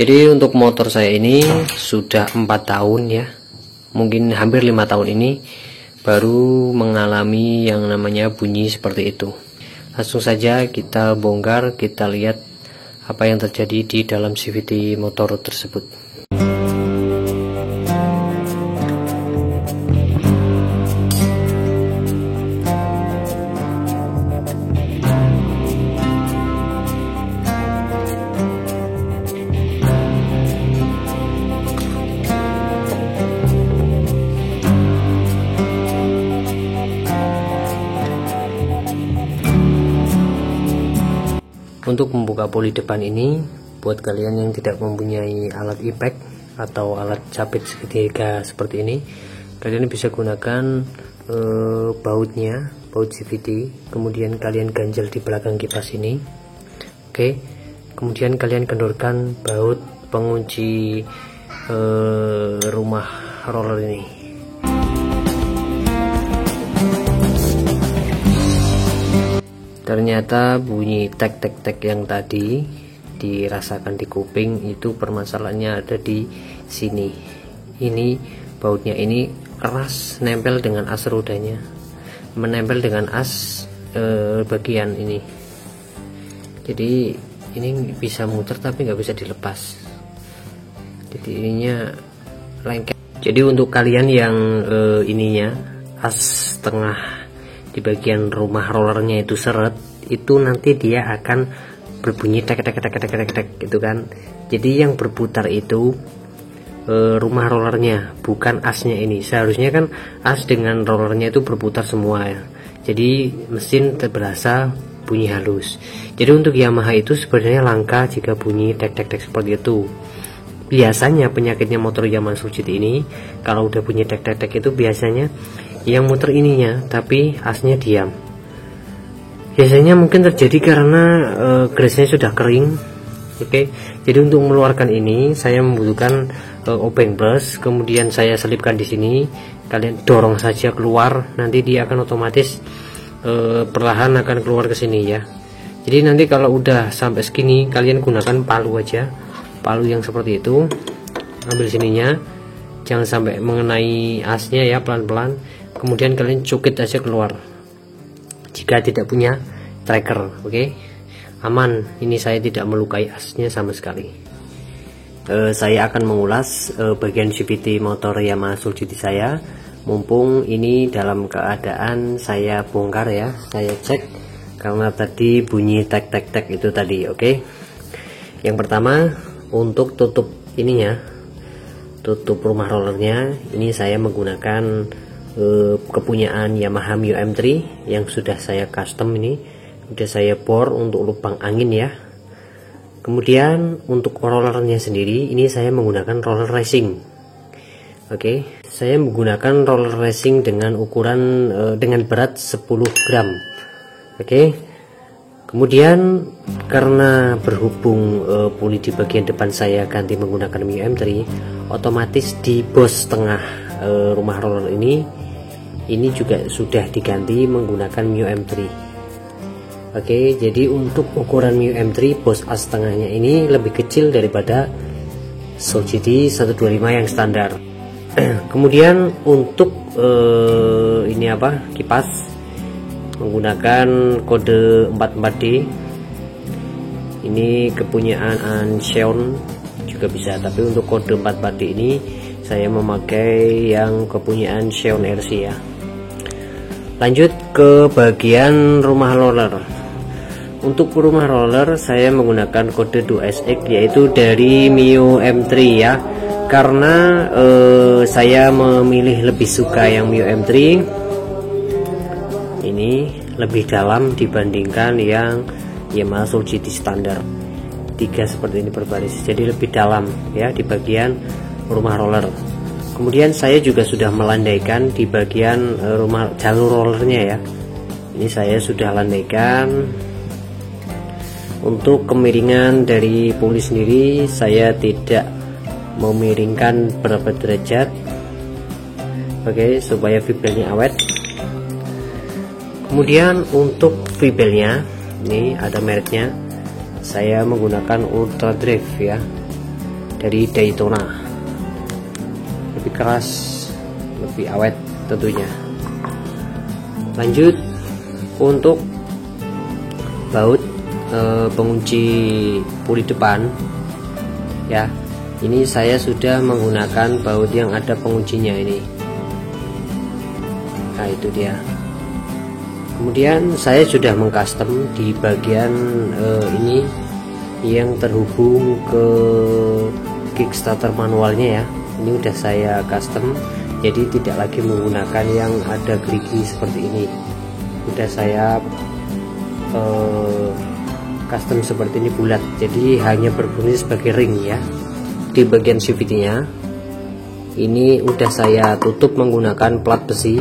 Jadi untuk motor saya ini sudah 4 tahun ya, mungkin hampir 5 tahun ini baru mengalami yang namanya bunyi seperti itu. Langsung saja kita bongkar, kita lihat apa yang terjadi di dalam CVT motor tersebut. Untuk membuka poli depan ini, buat kalian yang tidak mempunyai alat impact atau alat capit segitiga seperti ini, kalian bisa gunakan bautnya, baut CVT, kemudian kalian ganjel di belakang kipas ini. Oke, kemudian kalian kendorkan baut pengunci rumah roller ini. Ternyata bunyi tek tek tek yang tadi dirasakan di kuping itu permasalahannya ada di sini. Ini bautnya ini keras, nempel dengan as rodanya, menempel dengan as bagian ini. Jadi ini bisa muter tapi nggak bisa dilepas. Jadi ininya lengket. Jadi untuk kalian yang ininya as tengah di bagian rumah rollernya itu seret, itu nanti dia akan berbunyi tek tek tek tek tek tek gitu kan. Jadi yang berputar itu rumah rollernya, bukan asnya ini. Seharusnya kan as dengan rollernya itu berputar semua ya. Jadi mesin terberasa bunyi halus. Jadi untuk Yamaha itu sebenarnya langka jika bunyi tek tek tek seperti itu. Biasanya penyakitnya motor Yamaha Soul GT ini kalau udah bunyi tek tek tek itu biasanya yang muter ininya tapi asnya diam. Biasanya mungkin terjadi karena greasnya sudah kering. Oke, jadi untuk mengeluarkan ini saya membutuhkan obeng brush, kemudian saya selipkan di sini. Kalian dorong saja keluar, nanti dia akan otomatis perlahan akan keluar ke sini ya. Jadi nanti kalau udah sampai segini kalian gunakan palu aja, palu yang seperti itu, ambil sininya, jangan sampai mengenai asnya ya, pelan-pelan. Kemudian kalian cukit aja keluar jika tidak punya tracker. Oke, aman, ini saya tidak melukai asnya sama sekali. Saya akan mengulas bagian CVT motor Yamaha Soul GT saya, mumpung ini dalam keadaan saya bongkar ya, saya cek karena tadi bunyi tek tek tek itu tadi. Oke, yang pertama untuk tutup ininya, tutup rumah rollernya, ini saya menggunakan kepunyaan Yamaha Mio M3 yang sudah saya custom, ini sudah saya bor untuk lubang angin ya. Kemudian untuk rollernya sendiri ini saya menggunakan roller racing. Oke, saya menggunakan roller racing dengan ukuran dengan berat 10 gram. Oke, kemudian karena berhubung puli di bagian depan saya ganti menggunakan Mio M3, otomatis di bos tengah rumah roller ini juga sudah diganti menggunakan Mio M3. Oke, jadi untuk ukuran Mio M3 bos as tengahnya ini lebih kecil daripada Soul GT 125 yang standar. Kemudian untuk ini apa, kipas menggunakan kode 44D, ini kepunyaan Xeon juga bisa, tapi untuk kode 44D ini saya memakai yang kepunyaan Xeon RC ya. Lanjut ke bagian rumah roller. Untuk rumah roller saya menggunakan kode 2SX, yaitu dari Mio M3 ya, karena saya memilih lebih suka yang Mio M3 ini lebih dalam dibandingkan yang Yamaha Soul GT standar 3 seperti ini berbaris, jadi lebih dalam ya di bagian rumah roller. Kemudian saya juga sudah melandaikan di bagian rumah jalur rollernya ya. Ini saya sudah landaikan. Untuk kemiringan dari puli sendiri saya tidak memiringkan berapa derajat. Oke, supaya fibelnya awet. Kemudian untuk fibelnya ini ada mereknya, saya menggunakan Ultra Drive ya. dari Daytona, lebih keras, lebih awet tentunya. Lanjut untuk baut pengunci puli depan ya, ini saya sudah menggunakan baut yang ada penguncinya ini. Nah itu dia. Kemudian saya sudah mengcustom di bagian ini yang terhubung ke kickstarter manualnya ya. Ini udah saya custom, jadi tidak lagi menggunakan yang ada gerigi seperti ini. Udah saya custom seperti ini bulat, jadi hanya berfungsi sebagai ring ya. Di bagian CVT-nya ini udah saya tutup menggunakan plat besi.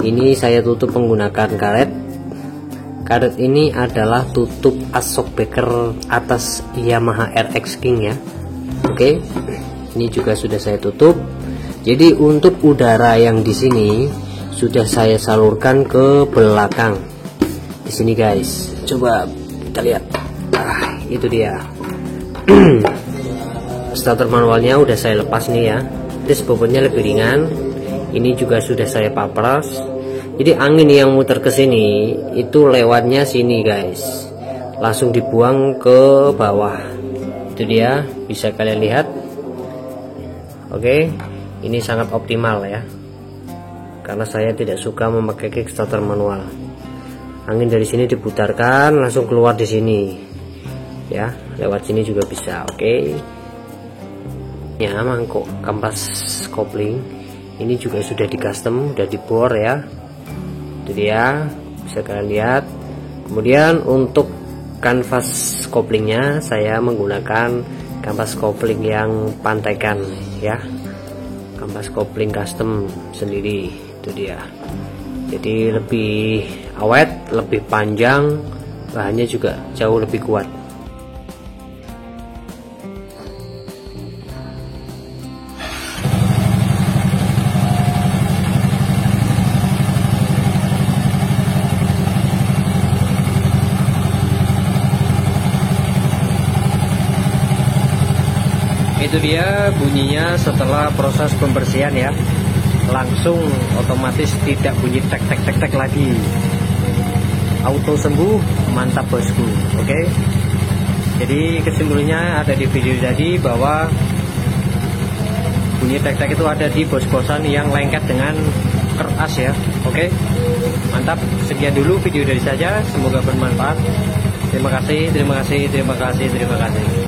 Ini saya tutup menggunakan karet. Karet ini adalah tutup shock breaker atas Yamaha RX King ya. Oke, ini juga sudah saya tutup. Jadi untuk udara yang di sini sudah saya salurkan ke belakang. Di sini guys, coba kita lihat. Itu dia. Starter manualnya udah saya lepas nih ya. This bobotnya lebih ringan. Ini juga sudah saya papras. Jadi angin yang muter ke sini itu lewatnya sini guys, langsung dibuang ke bawah. Itu dia, bisa kalian lihat. Oke, ini sangat optimal ya, karena saya tidak suka memakai kickstarter manual. Angin dari sini diputarkan langsung keluar di sini ya, lewat sini juga bisa. Oke ya, mangkok kampas kopling ini juga sudah di custom, sudah dibor ya. Itu dia, bisa kalian lihat. Kemudian untuk kanvas koplingnya saya menggunakan kanvas kopling yang Pantekan ya, kanvas kopling custom sendiri. Itu dia, jadi lebih awet, lebih panjang, bahannya juga jauh lebih kuat. Itu dia bunyinya setelah proses pembersihan ya, langsung otomatis tidak bunyi tek tek tek tek lagi, auto sembuh. Mantap bosku. Oke, jadi kesimpulannya ada di video tadi bahwa bunyi tek tek itu ada di bos-bosan yang lengket dengan keras ya. Oke, mantap. Sekian dulu video dari saya, semoga bermanfaat. Terima kasih, terima kasih, terima kasih, terima kasih.